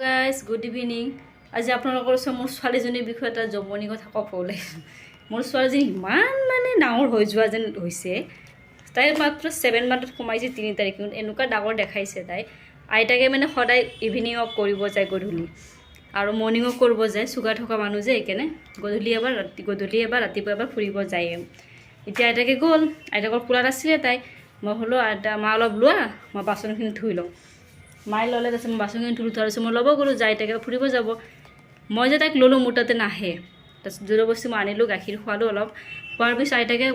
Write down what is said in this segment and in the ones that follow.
Guys good evening. আজি আপোনালোকৰ ওচৰত মোৰ ছোৱালীজনীৰ বিষয়ে এটা জমনি কথা ক'ব ওলাইছোঁ। মোৰ ছোৱালীজনী ইমান ডাঙৰ হৈ যোৱা যেন হৈছে। তাই মাত্ৰ 7 মান্থত সোমাইছে 3 তাৰিখ। এনেকুৱা ডাঙৰ দেখাইছে তাই। আইতাকে সদায় ইভিনিং ৱাক কৰিব যায় গধূলি আৰু মৰ্ণিং ৱাক কৰিব যায়। চুগাৰ থকা মানুহ যে সেইকাৰণে গধূলি এবাৰ ৰাতিপুৱা এবাৰ ফুৰিব যায়। এতিয়া আইতাকে গ'ল, আইতাকৰ কোলাত আছিলে তাই। মই হ'লো আইতা মা অলপ লোৱা, মই বাচনখিনি ধুই লওঁ। মায়ে ল'লে, তাৰপিছত মই বাচনখিনি ধুই তাৰপিছত মই ল'ব গ'লোঁ, যাই তাকে ফুৰিব যাব। মই যে তাইক ল'লোঁ, মোৰ তাতে নাহে। তাৰপিছত জোৰ বস্তু মই আনিলোঁ, গাখীৰ খোৱালোঁ অলপ। খোৱাৰ পিছত আইতাকে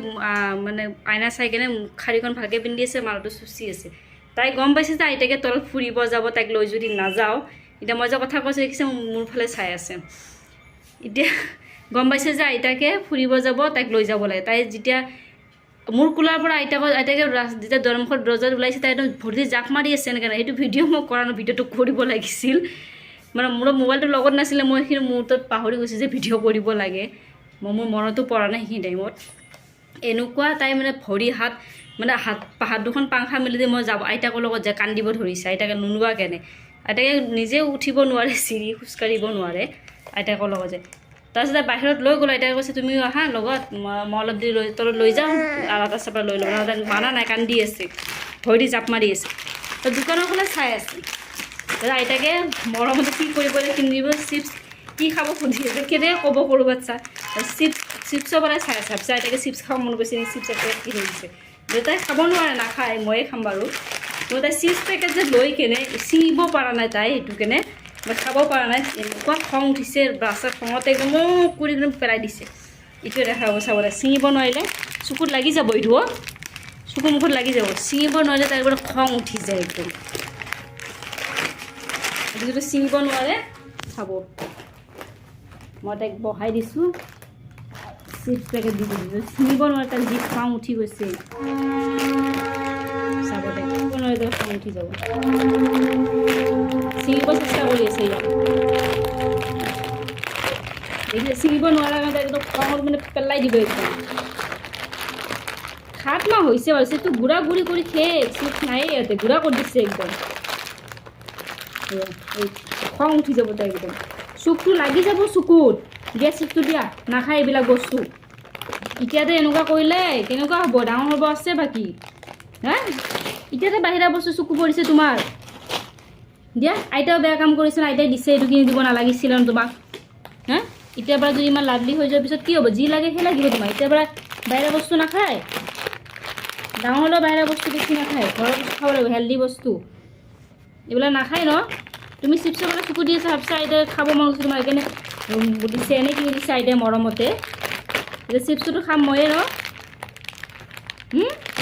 আইনা চাই কেনে শাৰীখন ভালকৈ পিন্ধি আছে, মালটো চুচি আছে। তাই গম পাইছে যে আইতাকে তলত ফুৰিব যাব, তাইক লৈ যদি নাযাওঁ। এতিয়া মই যে কথা কৈছোঁ দেখিছে মোৰ ফালে চাই আছে। এতিয়া গম পাইছে যে আইতাকে ফুৰিব যাব, তাইক লৈ যাব লাগে। তাই যেতিয়া মোৰ কোলাৰ পৰা আইতাকে যেতিয়া দৰমুখত দৰ্জাত ওলাইছে, তাই একদম ভৰি জাপ মাৰি আছে এনেকৈ। সেইটো ভিডিঅ' মই কৰা নাই, ভিডিঅ'টো কৰিব লাগিছিল। মোৰ মোবাইলটো লগত নাছিলে, মই সেইখিনি মুহূৰ্তত পাহৰি গৈছোঁ যে ভিডিঅ' কৰিব লাগে। মোৰ মনতো পৰা নাই সেইখিনি টাইমত। এনেকুৱা তাই ভৰি হাত হাত দুখন পাংখা মেলি দি মই যাব আইতাকৰ লগত যে কান্দিব ধৰিছে। আইতাকে নোলোৱা কেনে, আইতাকে নিজে উঠিব নোৱাৰে, চিৰি খোজকাঢ়িব নোৱাৰে আইতাকৰ লগত যে। তাৰপিছত বাহিৰত লৈ গ'লোঁ, আইতাকে কৈছে তুমিও আহা লগত, মই অলপ দেৰি তলত লৈ যাওঁ, আলাদা চাপা লৈ ল'ব। মানা নাই, কান্দি আছে, ভৰি দি জাপ মাৰি আছে। তো দোকানৰ ফালে চাই আছে। তাৰপিছত আইতাকে মৰমতে কি কৰিব লাগে কিনিব, চিপছ কি খাব সুধি আছে, কেনেকৈ ক'ব সৰু বাচ্ছা। চিপছৰ পৰাই চাই আছে। তাৰপিছত আইতাকে চিপছ খাব মন গৈছে, চিপছ এপেকেট কিনি দিছে। দেউতাই খাব নোৱাৰে, নাখায়, ময়ে খাম বাৰু। মই তাই চিপছ পেকেট যে লৈ কেনে ছিঙিব পৰা নাই, তাই সেইটো কেনে মই খাব পৰা নাই। এনেকুৱা খং উঠিছে, বাচ্ছাৰ খঙতে একদম কৰি পেলাই দিছে। এইটোৱে দেখাব চাব লাগে, ছিঙিব নোৱাৰিলে চকুত লাগি যাব, এইটো চকু মুখত লাগি যাব। ছিঙিব নোৱাৰিলে তাইৰ পৰা খং উঠি যায় একদম। যদি ছিঙিব নোৱাৰে চাব, মই তাইক বহাই দিছোঁ, চিপছ পেকেট দি দিছোঁ। ছিঙিব নোৱাৰে, তাইৰ যি খং উঠি গৈছে চাব, তাইক ছিঙিব নোৱাৰে, তাই খং উঠি যাব। ছিঙিব চেষ্টা কৰি আছে ইয়াত, দেখিছে ছিঙিব নোৱাৰা কাৰণে একদম খঙত পেলাই দিব একদম। 7 মাহ হৈছে বাৰু, চিপটো গুড়া গুড়ি কৰি খেয়ে, চিপছ নায়েই ইয়াতে, গুড়া কৰি দিছে একদম। খং উঠি যাব তাই একদম, চুকটো লাগি যাব চকুত। দিয়া চিপটো দিয়া, নাখায় এইবিলাক বস্তু। এতিয়াতে এনেকুৱা কৰিলে কেনেকুৱা হ'ব, ডাঙৰ হ'ব আছে বাকী। হা এতিয়াতে বাহিৰা বস্তু চকু পৰিছে তোমাৰ। দিয়া, আইতাও বেয়া কাম কৰিছে, আইতাই দিছে, এইটো কিনি দিব নালাগিছিল তোমাক। হা এতিয়াৰ পৰা যদি ইমান লাভলি হৈ যোৱাৰ পিছত কি হ'ব, যি লাগে সেই লাগিব তোমাক। এতিয়াৰ পৰা বাহিৰা বস্তু নাখায়, ডাঙৰ হ'লেও বাহিৰা বস্তু বেছি নাখায়, ঘৰৰ বস্তু খাব লাগিব, হেল্ডি বস্তু এইবিলাক নাখায় ন। তুমি চিপছৰ পৰা চকু দি আছা, ভাবছা আইতাই খাব মন গৈছে তোমাৰ, সেইকাৰণে দিছে, এনেই কিনি দিছে আইতাই মৰমতে। এতিয়া চিপছটোতো খাম ময়ে ন।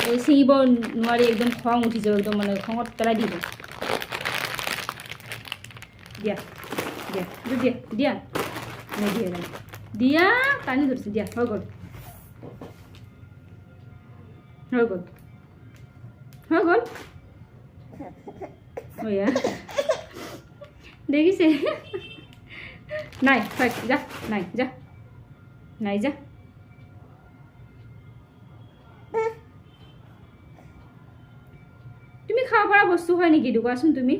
এই ছিঙিব নোৱাৰি, একদম খং উঠি যাব, একদম খঙত পেলাই দিব। দিয়া দিয়া দিয়া দিয়া নিদিয়ে, দিয়া টানি ধৰিছে, দিয়া হৈ গ'ল, হৈ গ'ল, হৈ গ'ল। দেখিছে নাই, যা নাই, যা নাই, যা। তুমি খাব পৰা বস্তু হয় নেকি এইটো, কোৱাচোন তুমি?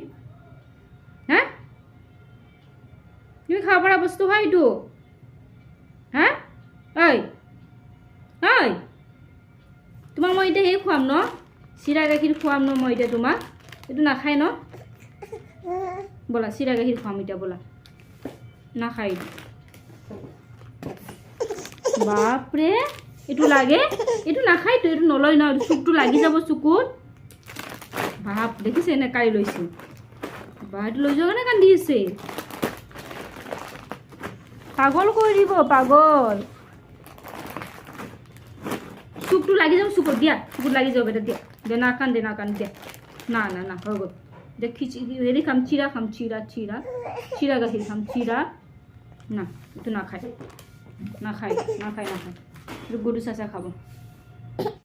হা তুমি খাব পৰা বস্তু হয় এইটো? হা ঐ ঐ, তোমাক মই এতিয়া সেই খুৱাম ন, চিৰা গাখীৰ খুৱাম ন মই এতিয়া তোমাক। এইটো নাখায় ন, ব'লা চিৰা গাখীৰ খুৱাম এতিয়া, ব'লা। নাখায় এইটো, বাপৰে এইটো লাগে, এইটো নাখায়তো, এইটো নলয় ন, চুকটো লাগি যাব চকুত। বাপ দেখিছে এনে কাঢ়ি লৈছে, বা এইটো লৈ যোৱাৰ কাৰণে কান্দি আছে। পাগল কৰি দিব, পাগল। চুকটো লাগি যাব চকুত, দিয়া চকুত লাগি যাব বেটা, দিয়া দিয়া, নাকান্দে দিয়া, না না না, হৈ গ'ল। দেখ হেৰি খাম, চিৰা খাম, চিৰা গাখীৰ খাম, চিৰা না, এইটো নাখায়, নাখায় নাখায় নাখায়, এইটো গৰু চাচা খাব।